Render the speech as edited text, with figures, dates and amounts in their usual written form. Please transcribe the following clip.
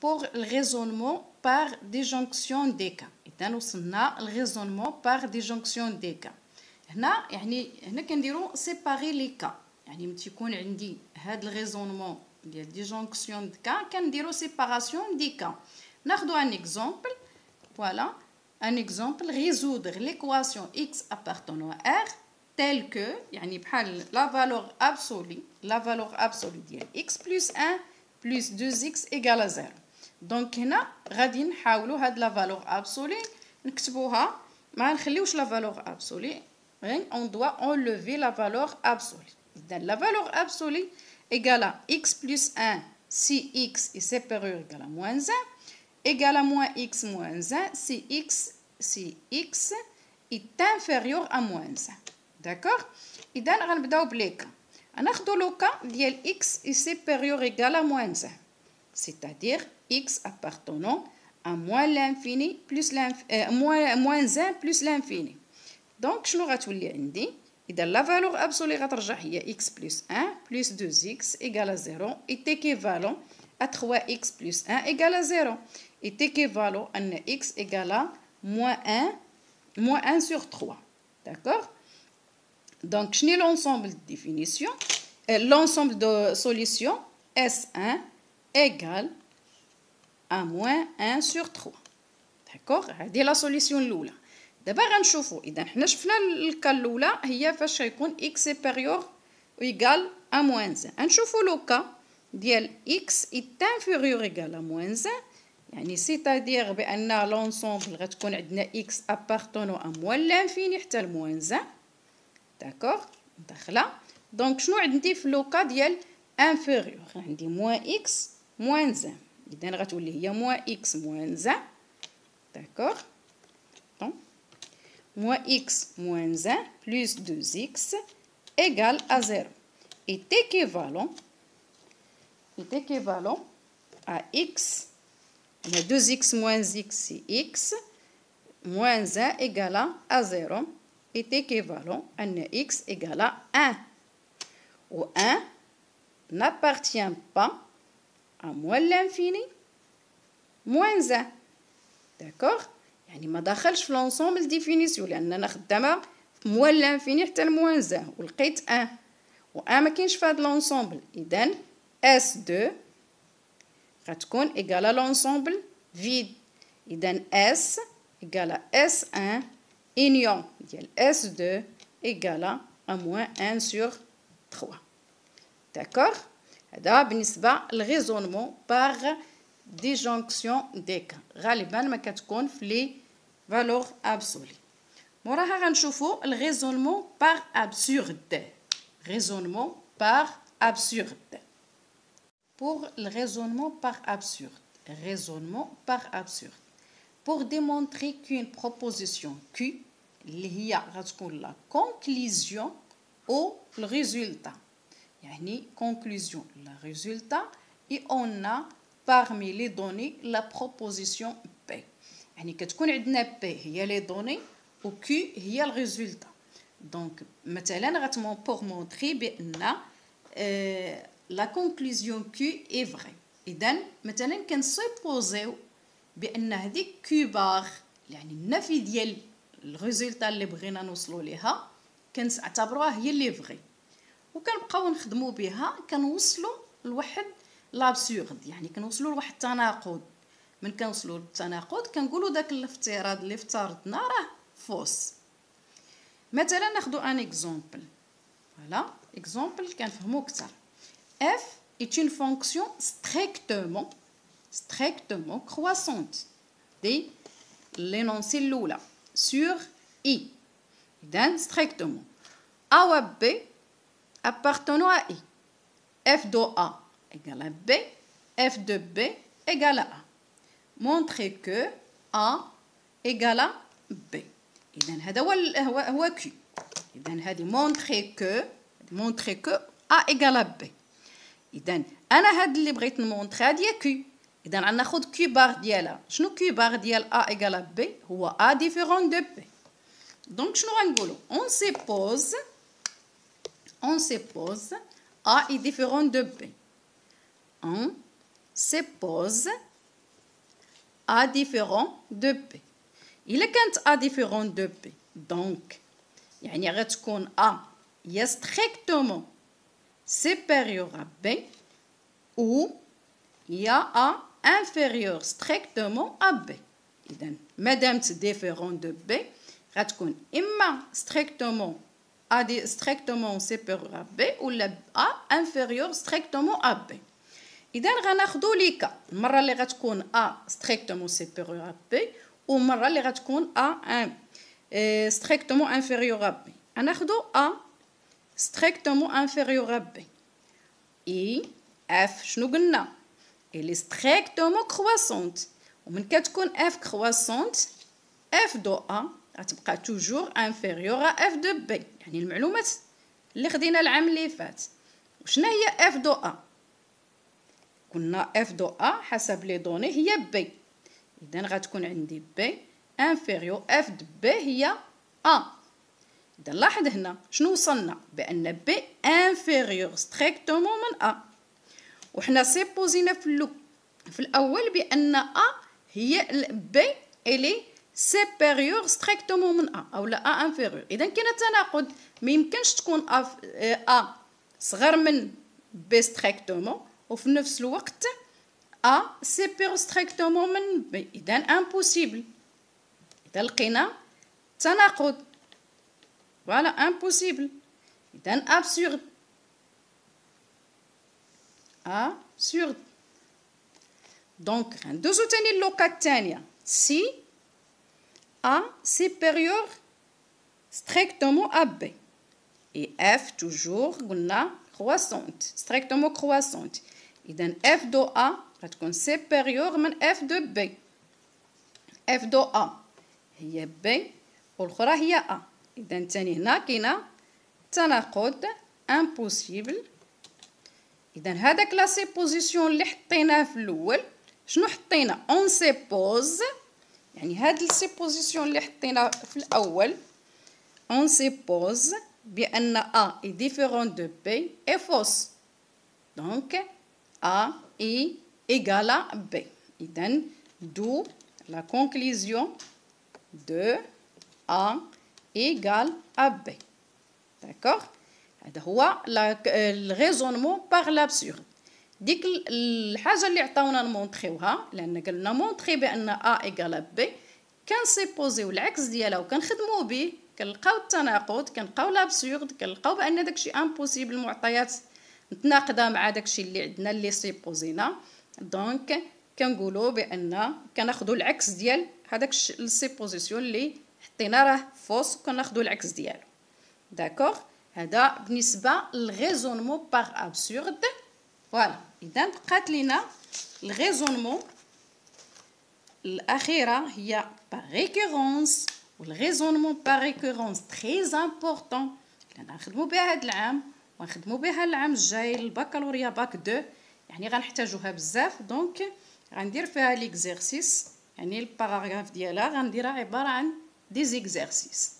pour le raisonnement par disjonction des cas. إذا وصلنا الريزونمون par disjonction des cas. هنا كنديرو séparer les cas. يعني ملي تيكون عندي هاد الريزونمون ديال disjonction de cas كنديرو séparation des cas. ناخدو un exemple. Voilà, un exemple, résoudre l'équation x appartenant à R telle que يعني بحال la valeur absolue ديال x plus 1 plus 2x égale à 0. Donc هنا غادي نحاولوا هاد la valeur absolue نكتبوها ما نخليوش la valeur absolue. On doit enlever la valeur absolue. Donc la valeur absolue égale à x plus 1 si x est supérieur égale à moins 1 égale à moins x moins 1 si x est inférieur à moins 1. D'accord? إذا غنبداو بليكا. غناخدو لو كا ديال x est supérieur égale à moins 1. C'est-à-dire x appartenant à moins l'infini plus moins 1 plus l'infini. Donc شنو غتولي عندي؟ إذا la valeur absolue غترجع هي x plus 1 plus 2x égale à 0 est équivalent à 3x plus 1 égale à 0 est équivalent à x égale à moins 1 sur 3. D'accord? Donc, je n'ai l'ensemble de définition, l'ensemble de solutions S1 égale à moins 1 sur 3. D'accord? هذه la solution الأولى. دابا غنشوفوا إذا حنا شفنا الكا الأولى هي فاش غيكون x supérieur égal à moins 1. غنشوفوا لو كا ديال x est inférieur égal à moins 1. يعني c'est-à-dire بأن l'ensemble غتكون عندنا x appartenant à moins l'infini حتى ل moins 1. داكوغ داخله. دونك شنو عندي في لو كا ديال inférieur؟ عندي moins x moins 1. إذا غتولي هي moins x moins 1. داكوغ. دونك moins x moins 1 plus 2x égale à 0 est équivalent à x. On a 2x moins x, c'est x. Moins 1 égale à 0 est équivalent à x égale à 1. Où 1 n'appartient pas à moins l'infini, moins 1. D'accord? يعني ما دخلش في l'ensemble définition لأننا خدامة moins l'infini حتى moins 1 ولقيت 1. و 1 ما كاينش في هاد l'ensemble. إذا S2 غتكون égale à l'ensemble vide. إذا S égale à S1 union ديال S2 égale à moins 1 sur 3. D'accord? هذا بالنسبة للريزونمون par disjonction des cas. غالبا ما كتكون في لي valeurs absolues. موراها غنشوفوا الريزونمون par absurde. Raisonnement par absurde. Pour le raisonnement par absurde. Raisonnement par absurde. Pour démontrer qu'une proposition Q اللي هي غتكون la conclusion au résultat. يعني conclusion le résultat et on a parmi les données la proposition P. يعني كتكون عندنا P هي les données و Q هي le résultat. Donc مثلا pour montrer بأن la conclusion Q est vraie. إذن مثلا كنسيبوزيو بأن هذيك Q بار يعني النفي ديال الريزلتا اللي بغينا نوصلوا ليها كنعتبروها هي اللي فغي وكنبقاو نخدموا بها كنوصلوا لواحد لابسورد يعني كنوصلوا لواحد التناقض. من كنوصلوا للتناقض كنقولوا داك الافتراض اللي افترضنا راه فوس. مثلا ناخذ ان اكزامبل. فوالا اكزامبل كنفهموا اكثر. f est une fonction strictement croissante دي l'énoncé الاولى sur i. إذن strictement a ou b appartenant à i. f de a égale à b, f de b égale à a. Montrer que a égale à b. إذن هذا هو q. إذن هذه montrer que a égale à b. إذن أنا هاد اللي بغيت نمونطري هادي q. إذن غناخد q بار ديالها. شنو q بار ديال a égale à b؟ هو a différent de b. Donc شنو غنقولو؟ on suppose a est différent de b. On suppose A différent de B. إلا كانت A différent de B donc يعني غتكون A هي strictement supérieur à B ou هي A inférieur strictement à B. إذا مادامت différent de B غتكون إما strictement A strictement supérieur à B ولا A inférieur strictement à B. إذا غناخدو لي كا المرة اللي غتكون A strictement supérieur à B ومرة اللي غتكون A strictement inférieur à B. غناخدو A strictement inférieur à B. إي F شنو قلنا؟ elle est strictement croissante ومن كتكون F croissante F دو A غتبقى توجور inférieur à F de B. يعني المعلومات اللي خدينا العام اللي فات. وشنا هي F دو A؟ قلنا F دو A حسب لي دوني هي B. إذا غتكون عندي B inférieur F de B هي A. إذا لاحظ هنا شنو وصلنا بأن B inférieur strictement من A. وحنا سيبوزينا في الأول بأن A هي B إلي supérieur strictement من A أو لا A inférieur. إذا كاين تناقض ما يمكنش تكون A صغر من B strictement وفي نفس الوقت A supérieur strictement من B. إذا impossible. إذا لقينا تناقض voilà impossible. إذا absurde. absurde. donc ندوزو تاني اللوكا الثانية si A supérieur strictement à B et F toujours قلنا croissante strictement croissante. إذا F دو A غتكون supérieur من F de B. F دو A هي B والأخرى هي A. إذا تاني هنا كاينة تناقض impossible. إذا هذاك لا سيبوزيسيون اللي حطيناه في الأول شنو حطينا on suppose يعني هاد السيبوزيسيون اللي حطينا في الأول on suppose بأن A est différent de B est fausse. donc A est égal à B. إذا d'où la conclusion de A égale à B. d'accord. هذا هو الريزونمون باغ لابسورد. ديك الحاجه اللي عطاونا نمونطريوها لان قالنا مونطري بان A égale à B كنسيبوزيو العكس ديالها وكنخدموا به كنلقاو التناقض كنلقاو لابسورد كنلقاو بان داكشي امبوسيبل المعطيات متناقضه مع داكشي اللي عندنا اللي سيبوزينا. دونك كنقولوا بان كناخذوا العكس ديال هذاك السيبوزيسيون اللي حطينا راه فوس وكناخذوا العكس ديالو. داكوغ. هذا بالنسبه للريزونمون باغ ابسورد. فوالا اذا بقات لينا الريزونمون الاخيره هي باغ ريكورونس. والريزونمون باغ ريكورونس تري امبورطون لان نخدموا بها هذا العام ونخدموا بها العام الجاي البكالوريا باك 2 يعني غنحتاجوها بزاف. دونك غندير فيها ليكزيرسيس يعني الباراغراف ديالها غنديرها عباره عن دي زيكزيرسيس.